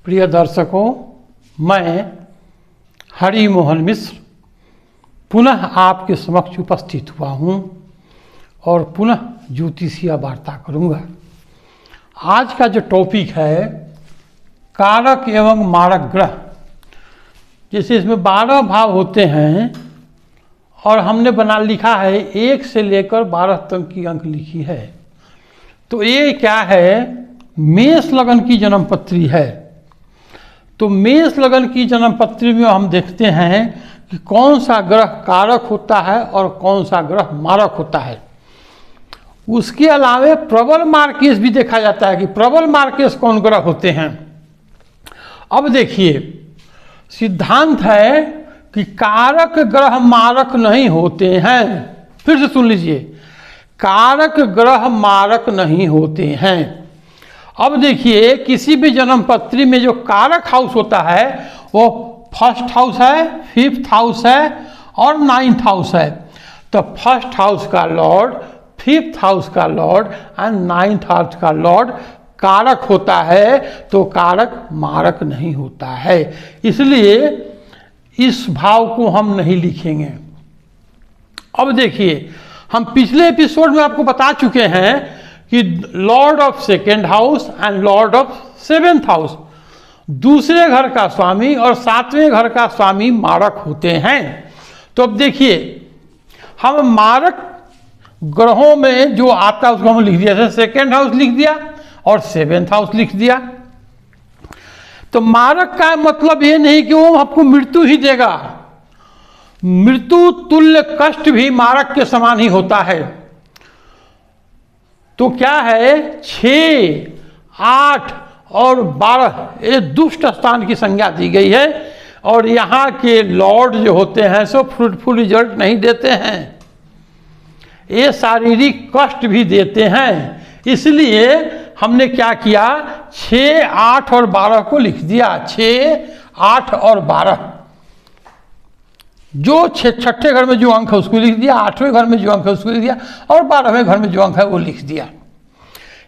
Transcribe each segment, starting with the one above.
प्रिय दर्शकों, मैं हरि मोहन मिश्र पुनः आपके समक्ष उपस्थित हुआ हूँ और पुनः ज्योतिषीय वार्ता करूँगा। आज का जो टॉपिक है कारक एवं मारक ग्रह। जैसे इसमें 12 भाव होते हैं और हमने बना लिखा है 1 से लेकर 12 तक की अंक लिखी है। तो ये क्या है, मेष लगन की जन्मपत्री है। तो मेष लगन की जन्मपत्री में हम देखते हैं कि कौन सा ग्रह कारक होता है और कौन सा ग्रह मारक होता है। उसके अलावा प्रबल मार्केश भी देखा जाता है कि प्रबल मार्केश कौन ग्रह होते हैं। अब देखिए, सिद्धांत है कि कारक ग्रह मारक नहीं होते हैं। फिर से सुन लीजिए, कारक ग्रह मारक नहीं होते हैं। अब देखिए, किसी भी जन्मपत्री में जो कारक हाउस होता है वो फर्स्ट हाउस है, 5th हाउस है और 9th हाउस है। तो फर्स्ट हाउस का लॉर्ड, 5th हाउस का लॉर्ड एंड 9th हाउस का लॉर्ड कारक होता है, तो कारक मारक नहीं होता है। इसलिए इस भाव को हम नहीं लिखेंगे। अब देखिए, हम पिछले एपिसोड में आपको बता चुके हैं कि Lord of 2nd house and Lord of 7th house, दूसरे घर का स्वामी और 7वें घर का स्वामी मारक होते हैं। तो अब देखिए, हम मारक ग्रहों में जो आता है उसको हम लिख दिया, जैसे 2nd हाउस लिख दिया और 7th हाउस लिख दिया। तो मारक का मतलब ये नहीं कि वो आपको मृत्यु ही देगा। मृत्यु तुल्य कष्ट भी मारक के समान ही होता है। तो क्या है, 6, 8 और 12 ये दुष्ट स्थान की संज्ञा दी गई है और यहाँ के लॉर्ड जो होते हैं सो फ्रूटफुल रिजल्ट नहीं देते हैं, ये शारीरिक कष्ट भी देते हैं। इसलिए हमने क्या किया, 6, 8 और 12 को लिख दिया। 6, 8 और 12, जो छठे घर में जो अंक है उसको लिख दिया, 8वें घर में जो अंक है उसको लिख दिया और 12वें घर में जो अंक है वो लिख दिया।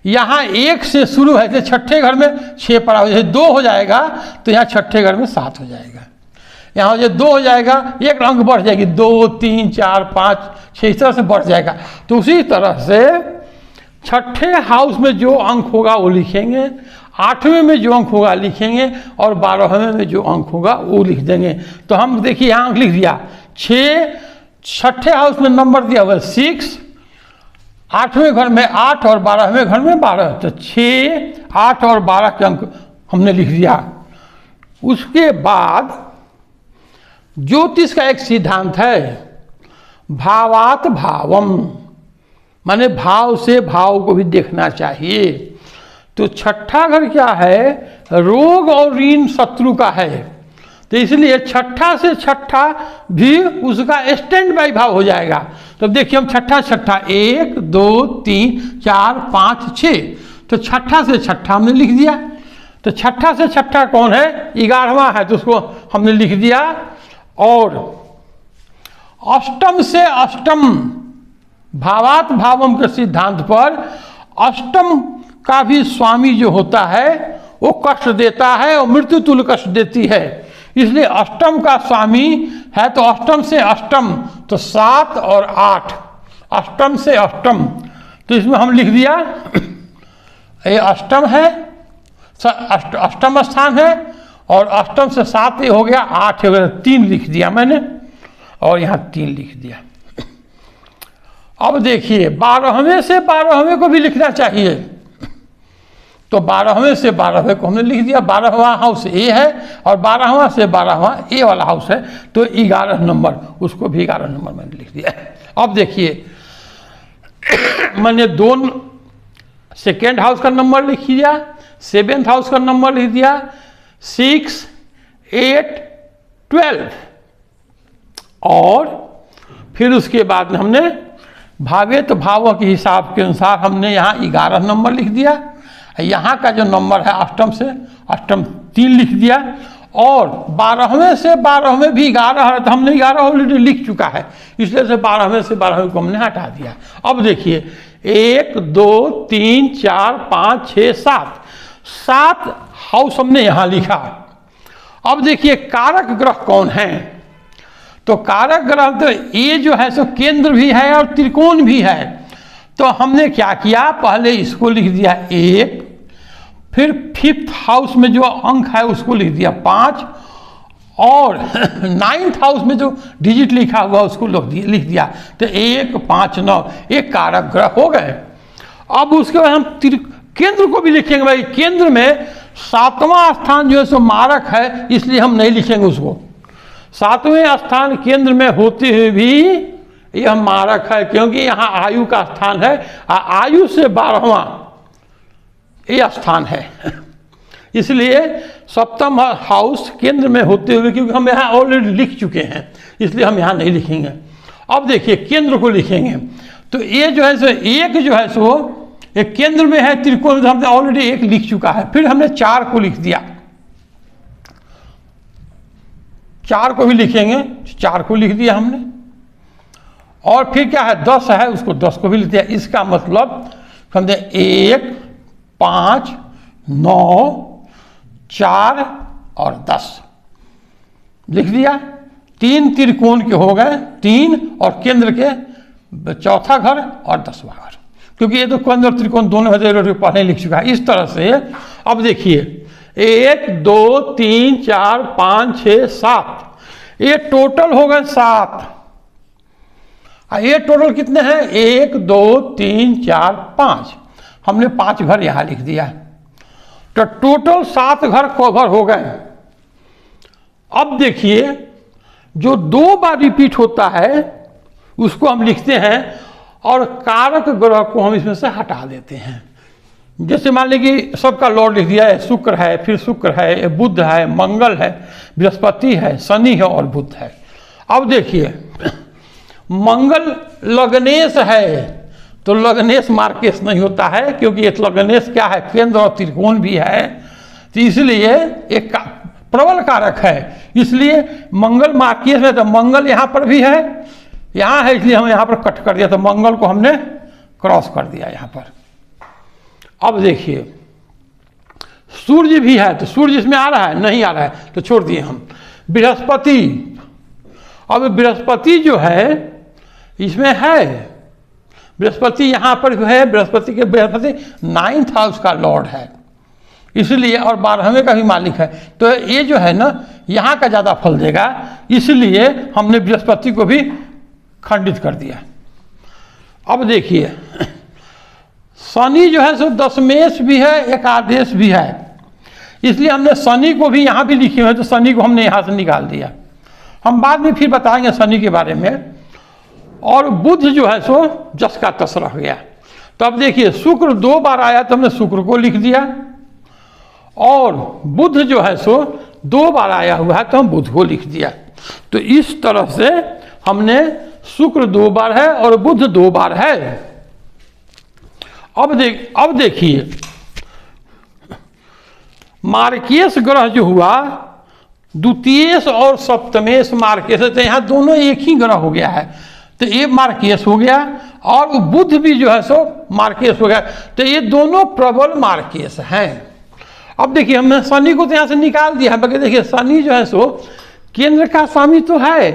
यहाँ 1 से शुरू है, तो छठे घर में 6 पड़ा हो, जैसे 2 हो जाएगा तो यहाँ छठे घर में 7 हो जाएगा। यहाँ जो 2 हो जाएगा, 1 अंक बढ़ जाएगी, 2, 3, 4, 5, 6 इस तरह से बढ़ जाएगा। तो उसी तरह से छठे हाउस में जो अंक होगा वो लिखेंगे, 8वें में जो अंक होगा लिखेंगे और 12वें में जो अंक होगा वो लिख देंगे। तो हम देखिए यहाँ अंक लिख दिया 6, छठे हाउस में नंबर दिया हुआ 6, 8वें घर में 8 और 12वें घर में 12। तो 6, 8 और 12 के अंक हमने लिख दिया। उसके बाद ज्योतिष का एक सिद्धांत है, भावात भावम, माने भाव से भाव को भी देखना चाहिए। तो छठा घर क्या है, रोग और ऋण शत्रु का है। तो इसलिए छठा से छठा भी उसका स्टैंड बाई भाव हो जाएगा। तो देखिए, हम छठा 1, 2, 3, 4, 5, 6, तो छठा से छठा हमने लिख दिया। तो छठा से छठा कौन है, 11वां है, तो उसको हमने लिख दिया। और अष्टम से अष्टम, भावात भावम के सिद्धांत पर अष्टम का भी स्वामी जो होता है वो कष्ट देता है और मृत्यु तुल्य कष्ट देती है। इसलिए अष्टम का स्वामी है, तो अष्टम से अष्टम तो 7 और 8, अष्टम से अष्टम। तो इसमें हम लिख दिया, ये अष्टम है, अष्टम स्थान है और अष्टम से 7 ये हो गया, 8 हो गया, 3 लिख दिया मैंने और यहाँ 3 लिख दिया। अब देखिए, 12वें से 12वें को भी लिखना चाहिए। तो 12वें से 12वें को हमने लिख दिया। 12वां हाउस ए है और 12वां से 12वां ए वाला हाउस है, तो 11 नंबर, उसको भी 11 नंबर मैंने लिख दिया। अब देखिए, मैंने 2 2nd हाउस का नंबर लिख दिया, 7th हाउस का नंबर लिख दिया, 6, 8, 12 और फिर उसके बाद में हमने भावेत भावों के हिसाब के अनुसार हमने यहाँ 11 नंबर लिख दिया। यहाँ का जो नंबर है अष्टम से अष्टम 3 लिख दिया और 12वें से 12वें भी 11 है, तो हमने 11 ऑलरेडी लिख चुका है, इसलिए से 12वें से 12वें को हमने हटा दिया। अब देखिए, 1, 2, 3, 4, 5, 6, 7, 7 हाउस हमने यहां लिखा। अब देखिए कारक ग्रह कौन है, तो कारक ग्रह तो ये जो है सो केंद्र भी है और त्रिकोण भी है। तो हमने क्या किया, पहले इसको लिख दिया 1, फिर 5th हाउस में जो अंक है उसको लिख दिया 5, और 9th हाउस में जो डिजिट लिखा हुआ उसको लिख दिया। तो 1, 5, 9 एक कारक ग्रह हो गए। अब उसके बाद हम केंद्र को भी लिखेंगे। भाई केंद्र में 7वां स्थान जो है सो मारक है, इसलिए हम नहीं लिखेंगे उसको। 7वें स्थान केंद्र में होते हुए भी यह मारक है, क्योंकि यहाँ आयु का स्थान है। आयु से 12वां ये स्थान है, इसलिए 7वां हाउस केंद्र में होते हुए, क्योंकि हम यहाँ ऑलरेडी लिख चुके हैं, इसलिए हम यहाँ नहीं लिखेंगे। अब देखिए केंद्र को लिखेंगे। तो ये जो है सो एक जो है सो एक केंद्र में है, त्रिकोण में हमने ऑलरेडी 1 लिख चुका है। फिर हमने 4 को लिख दिया, 4 को भी लिखेंगे, 4 को लिख दिया हमने। और फिर क्या है 10 है, उसको 10 को भी लिख दिया। इसका मतलब हमने 1, 5, 9, 4 और 10 लिख दिया। 3 त्रिकोण के हो गए, 3 और केंद्र के चौथा घर और 10वां घर, क्योंकि ये तो केंद्र और त्रिकोण दोनों पहले लिख चुका है। इस तरह से अब देखिए 1, 2, 3, 4, 5, 6, 7 ये टोटल हो गए 7। ये टोटल कितने हैं, 1, 2, 3, 4, 5। हमने 5 घर यहां लिख दिया, तो टोटल 7 घर कवर हो गए। अब देखिए जो 2 बार रिपीट होता है उसको हम लिखते हैं, और कारक ग्रह को हम इसमें से हटा देते हैं। जैसे मान लीजिए कि सबका लॉर्ड लिख दिया है, शुक्र है, फिर शुक्र है, बुध है, मंगल है, बृहस्पति है, शनि है और बुध है। अब देखिए मंगल लग्नेश है, तो लग्नेश मार्केश नहीं होता है, क्योंकि ये लग्नेश क्या है, केंद्र और त्रिकोण भी है, तो इसलिए एक प्रबल कारक है, इसलिए मंगल मार्केश में। तो मंगल यहाँ पर भी है, यहाँ है, इसलिए हम यहाँ पर कट कर दिया, तो मंगल को हमने क्रॉस कर दिया यहाँ पर। अब देखिए सूर्य भी है, तो सूर्य इसमें आ रहा है, नहीं आ रहा है, तो छोड़ दिए हम। बृहस्पति, अब बृहस्पति जो है इसमें है, बृहस्पति यहाँ पर है, बृहस्पति 9th हाउस का लॉर्ड है, इसलिए, और 12वें का भी मालिक है, तो ये जो है ना यहाँ का ज़्यादा फल देगा, इसलिए हमने बृहस्पति को भी खंडित कर दिया। अब देखिए शनि जो है सो दशमेश भी है, एकादेश भी है, इसलिए हमने शनि को भी यहाँ भी लिखे हुए, तो शनि को हमने यहाँ से निकाल दिया। हम बाद में फिर बताएंगे शनि के बारे में। और बुध जो है सो जस का तस रह गया। तो अब देखिए शुक्र 2 बार आया, तो हमने शुक्र को लिख दिया, और बुध जो है सो 2 बार आया हुआ है, तो हम बुध को लिख दिया। तो इस तरह से हमने शुक्र 2 बार है और बुध 2 बार है। अब देखिए मार्केश ग्रह जो हुआ, द्वितीयेश और सप्तमेश मार्केश, तो यहाँ दोनों एक ही ग्रह हो गया है, तो ये मार्केश हो गया, और बुध भी जो है सो मार्केश हो गया, तो ये दोनों प्रबल मार्केश हैं। अब देखिए हमने शनि को तो यहाँ से निकाल दिया है, बाकी देखिए शनि जो है सो केंद्र का स्वामी तो है,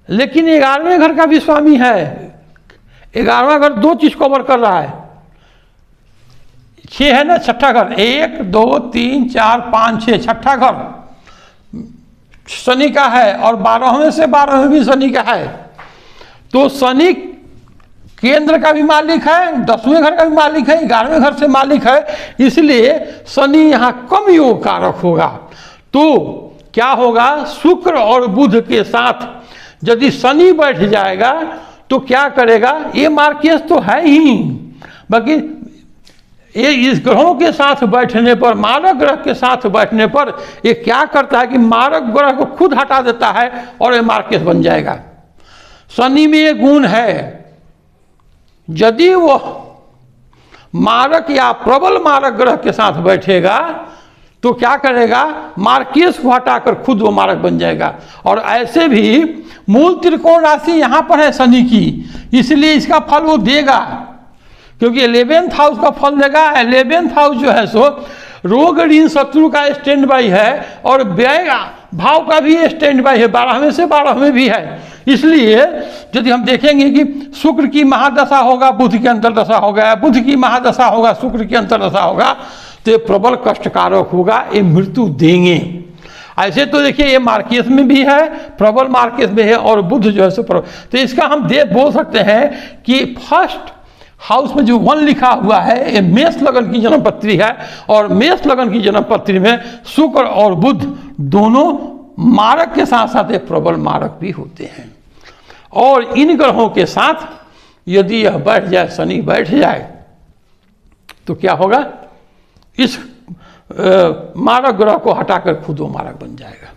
लेकिन 11वें घर का भी स्वामी है। 11वां घर 2 चीज कवर कर रहा है, 6 है ना, छठा घर, 1, 2, 3, 4, 5, 6 छठा घर शनि का है, और 12वें से 12वें भी शनि का है। तो शनि केंद्र का भी मालिक है, 10वें घर का भी मालिक है, 11वें घर से मालिक है, इसलिए शनि यहाँ कम योग कारक होगा। तो क्या होगा, शुक्र और बुध के साथ यदि शनि बैठ जाएगा तो क्या करेगा, ये मार्केश तो है ही, बाकी ये इस ग्रहों के साथ बैठने पर, मारक ग्रह के साथ बैठने पर ये क्या करता है कि मारक ग्रह को खुद हटा देता है और ये मार्केश बन जाएगा। शनि में ये गुण है, यदि वो मारक या प्रबल मारक ग्रह के साथ बैठेगा तो क्या करेगा, मार्केश को हटाकर खुद वो मारक बन जाएगा। और ऐसे भी मूल त्रिकोण राशि यहाँ पर है शनि की, इसलिए इसका फल वो देगा, क्योंकि 11th हाउस का फल देगा। 11th हाउस जो है सो रोग ऋण शत्रु का स्टैंड बाई है और व्यय भाव का भी स्टैंड बाई है, 12वें से 12वें भी है। इसलिए यदि हम देखेंगे कि शुक्र की महादशा होगा बुध की अंतर्दशा होगा, बुध की महादशा होगा शुक्र की अंतर्दशा होगा, तो ये प्रबल कष्टकारक होगा, ये मृत्यु देंगे। ऐसे तो देखिए ये मार्केस में भी है, प्रबल मार्केस में है, और बुध जो है सो प्रबल। तो इसका हम बोल सकते हैं कि फर्स्ट हाउस में जो 1 लिखा हुआ है ये मेष लगन की जन्म पत्री है, और मेष लगन की जन्म पत्री में शुक्र और बुध दोनों मारक के साथ साथ एक प्रबल मारक भी होते हैं। और इन ग्रहों के साथ यदि यह बैठ जाए, शनि बैठ जाए, तो क्या होगा, इस मारक ग्रह को हटाकर खुद वो मारक बन जाएगा।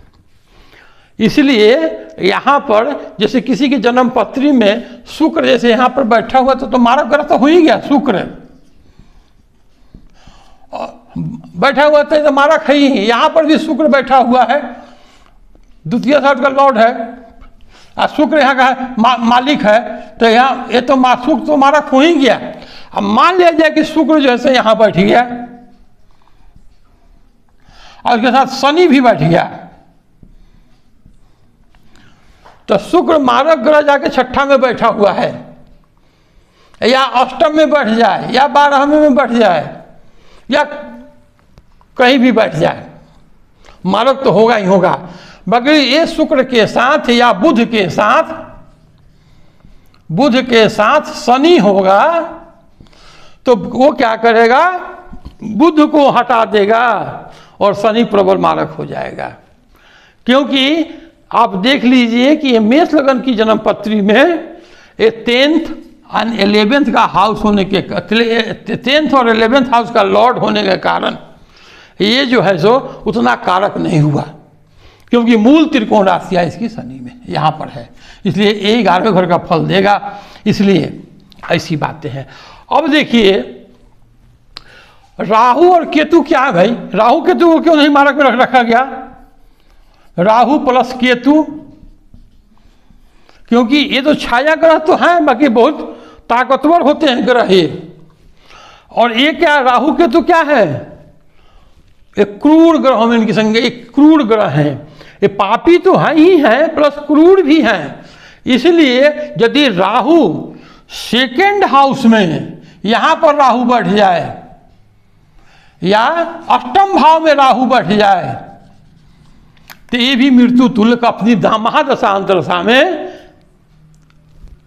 इसलिए यहाँ पर जैसे किसी की जन्म पत्री में शुक्र जैसे यहाँ पर बैठा हुआ तो मारक ग्रह तो हो ही गया, शुक्र बैठा हुआ तो मारक है ही। यहाँ पर भी शुक्र बैठा हुआ है, द्वितीय साइड का लॉर्ड है, और शुक्र यहाँ का मालिक है, तो यहाँ ये तो शुक्र तो मारक हो ही गया। अब मान लिया जाए कि शुक्र जैसे यहाँ बैठ गया और उसके साथ शनि भी बैठ गया, तो शुक्र मारक ग्रह जाके छठा में बैठा हुआ है, या अष्टम में बैठ जाए, या 12वें में बैठ जाए, या कहीं भी बैठ जाए, मारक तो होगा ही होगा। मगर ये शुक्र के साथ या बुध के साथ शनि होगा, तो वो क्या करेगा, बुध को हटा देगा और शनि प्रबल मारक हो जाएगा। क्योंकि आप देख लीजिए कि ये मेष लगन की जन्म पत्री में ये 10th एंड 11th का हाउस होने के 10th और 11th हाउस का लॉर्ड होने के कारण ये जो है सो उतना कारक नहीं हुआ, क्योंकि मूल त्रिकोण राशियाँ इसकी शनि में यहाँ पर है, इसलिए ये 11वें घर का फल देगा। इसलिए ऐसी बातें हैं। अब देखिए राहु और केतु क्या है भाई, राहु केतु को क्यों नहीं मारक में रखा गया, राहु प्लस केतु, क्योंकि ये तो छाया ग्रह तो हैं, बाकी बहुत ताकतवर होते हैं ग्रह ये। और ये क्या, राहु केतु क्या है, एक क्रूर ग्रहों में इनकी संज्ञा, एक क्रूर ग्रह हैं, ये पापी तो हैं ही हैं प्लस क्रूर भी हैं। इसलिए यदि राहु सेकेंड हाउस में यहां पर राहु बैठ जाए या अष्टम भाव में राहु बैठ जाए, तो ये भी मृत्यु तुल्य का अपनी महादशा अंतरदशा में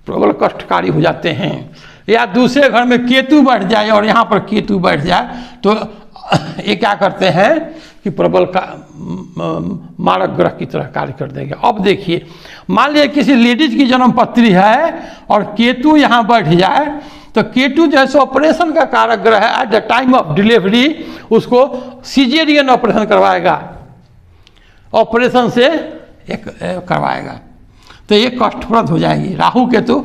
प्रबल कष्टकारी हो जाते हैं। या दूसरे घर में केतु बैठ जाए और यहाँ पर केतु बैठ जाए, तो ये क्या करते हैं कि प्रबल का मारक ग्रह की तरह कार्य कर देंगे। अब देखिए, मान लीजिए किसी लेडीज की जन्म पत्री है और केतु यहाँ बैठ जाए, तो केतु जैसे ऑपरेशन का कारक ग्रह है, at the time of delivery उसको सीजेरियन ऑपरेशन करवाएगा, ऑपरेशन से एक करवाएगा, तो ये कष्टप्रद हो जाएगी। राहु केतु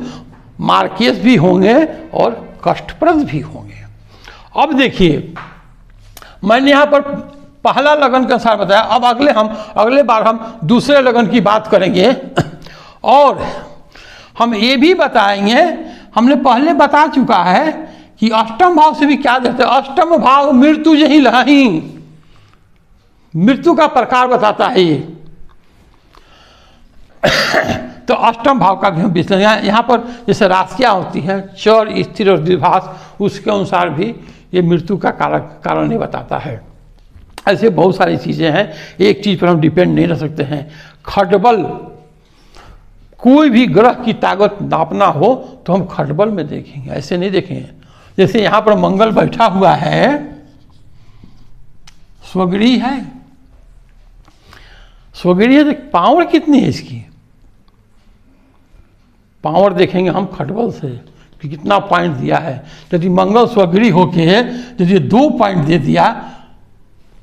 मार्केस भी होंगे और कष्टप्रद भी होंगे। अब देखिए, मैंने यहाँ पर पहला लगन का सार बताया, अब अगले बार हम दूसरे लगन की बात करेंगे। और हम ये भी बताएंगे, हमने पहले बता चुका है कि अष्टम भाव से भी क्या देते हैं, अष्टम भाव मृत्यु यही लही, मृत्यु का प्रकार बताता है ये। तो अष्टम भाव का भी हम विश्लेषण, यहाँ पर जैसे राशियाँ होती हैं चर, स्थिर और द्विभाष, उसके अनुसार भी ये मृत्यु का कारण नहीं बताता है। ऐसे बहुत सारी चीज़ें हैं, एक चीज़ पर हम डिपेंड नहीं रह सकते हैं। खटबल, कोई भी ग्रह की ताकत नापना हो तो हम खटबल में देखेंगे, ऐसे नहीं देखेंगे। जैसे यहाँ पर मंगल बैठा हुआ है, स्वगृही है, स्वगृही है, तो पावर कितनी है इसकी, पावर देखेंगे हम खटबल से कि कितना पॉइंट दिया है। यदि मंगल स्वगृही होके यदि 2 पॉइंट दे दिया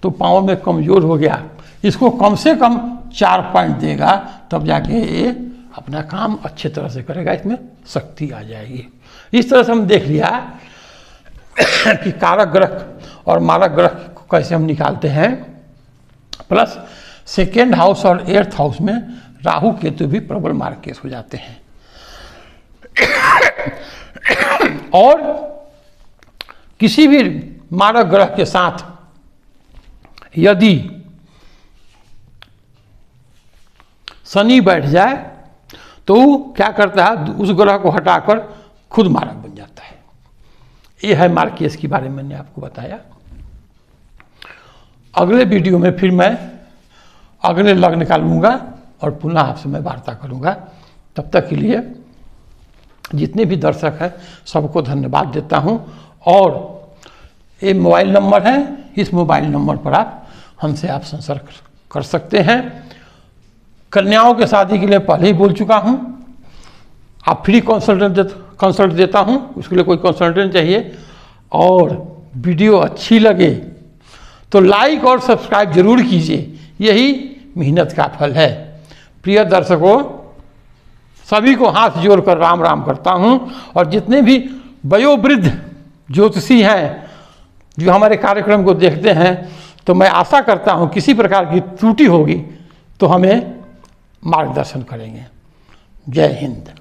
तो पावर में कमजोर हो गया, इसको कम से कम 4 पॉइंट देगा, तब जाके ये अपना काम अच्छे तरह से करेगा, इसमें शक्ति आ जाएगी। इस तरह से हम देख लिया कि कारक ग्रह और मारक ग्रह को कैसे हम निकालते हैं। प्लस सेकेंड हाउस और 8th हाउस में राहु केतु भी प्रबल मार्केस हो जाते हैं। और किसी भी मारक ग्रह के साथ यदि शनि बैठ जाए तो वो क्या करता है, उस ग्रह को हटाकर खुद मारक बन जाता है। ये है मार्कियस के बारे में मैंने आपको बताया। अगले वीडियो में फिर मैं अगले लग्न निकालूंगा और पुनः आपसे मैं वार्ता करूंगा। तब तक के लिए जितने भी दर्शक हैं सबको धन्यवाद देता हूं। और ये मोबाइल नंबर है, इस मोबाइल नंबर पर आप हमसे आप संपर्क कर सकते हैं। कन्याओं के शादी के लिए पहले ही बोल चुका हूं, आप फ्री कंसल्ट देता हूं, उसके लिए कोई कंसल्टेंट चाहिए। और वीडियो अच्छी लगे तो लाइक और सब्सक्राइब जरूर कीजिए, यही मेहनत का फल है। प्रिय दर्शकों, सभी को हाथ जोड़कर राम राम करता हूं। और जितने भी वयोवृद्ध ज्योतिषी हैं जो हमारे कार्यक्रम को देखते हैं, तो मैं आशा करता हूं किसी प्रकार की त्रुटि होगी तो हमें मार्गदर्शन करेंगे। जय हिंद।